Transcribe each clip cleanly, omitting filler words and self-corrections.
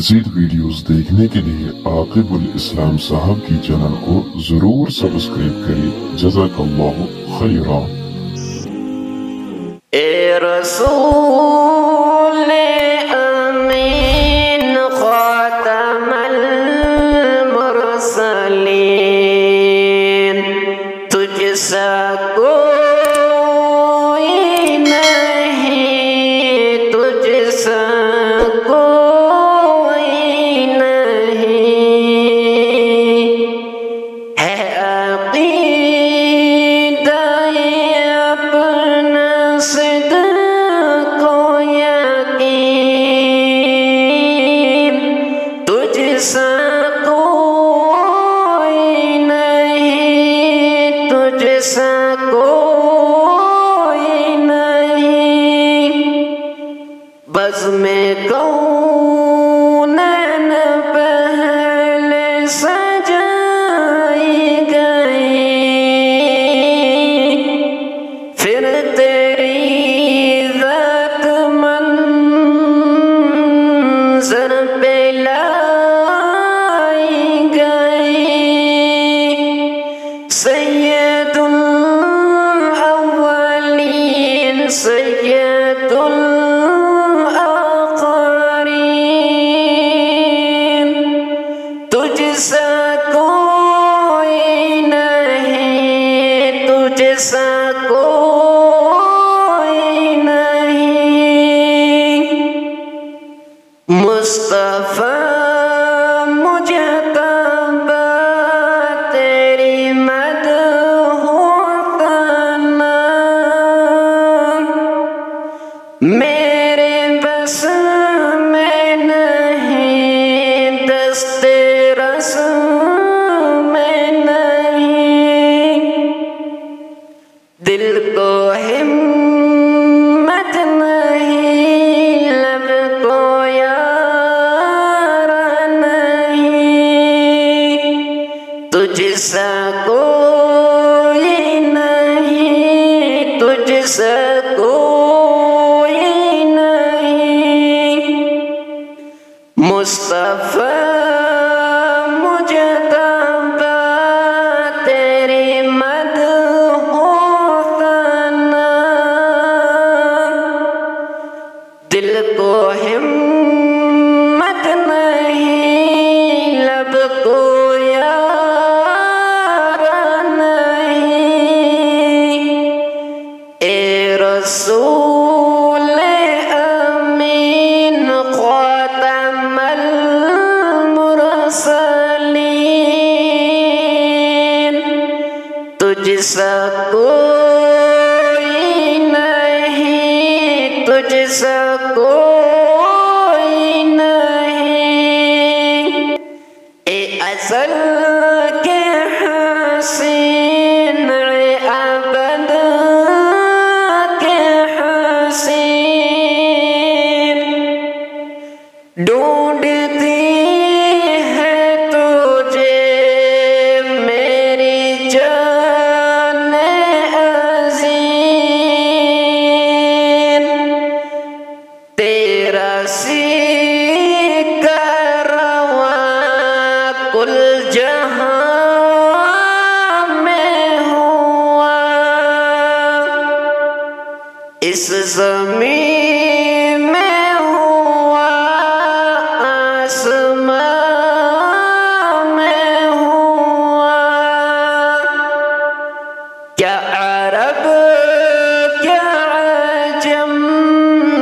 मज़ीद वीडियोस देखने के लिए आकिबुल इस्लाम साहब की चैनल को जरूर सब्सक्राइब करें। जज़ाकल्लाहु खैरा। ए रसूल अमीन ख़ातमुल मुरसलीन, तुझसा कोई नहीं, तुझसा कोई नहीं, है अक़ीदा अपना सिद्क़ यकीन, तुझसा कोई नहीं, तुझसा कोई नहीं, बज़्म कौनैन पहले सजाई गई, फिर तेरी ज़ात मंज़र पे लाई गई। सैयदुल अव्वलीन सैयदुल आखरीन, तुझसा कोई नहीं, तुझसा कोई नहीं, मुस्तफ़ा मुजतबा तेरी मदह सना, मेरे बस में नहीं, दस्ते रस में नहीं, दिल को हिम्मत नहीं, लब को यार नहीं, तुझसा कोई नहीं, तुझसा कोई नहीं, मुस्तफ़ा मुजतबा तेरी मदह सना, दिल को हिम्मत नहीं, लब को यार नहीं, ए रसूल अमीन ख़ातमुल मुरसलीन, तुझसा कोई नहीं, तुझसा कोई नहीं, ए अज़ल के हसीन, ए अबद के हसीन, ढूंढती है तुझे मेरी जान अज़ीम, तेरा सीका रवा कुल जहां में हुआ, इस ज़मीन में हुआ, आसमां में हुआ, क्या अरब क्या अजम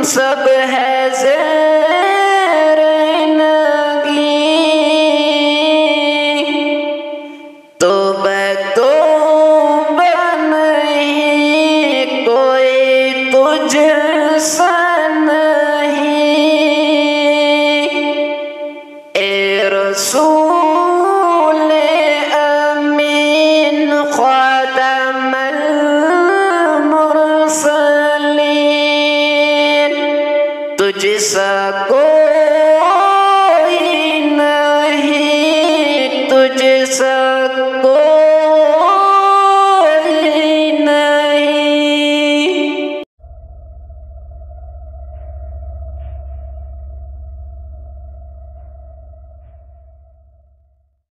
सब है ज़ेरे नगी, तौबा नहीं कोई तुझसा नहीं, ए रसूल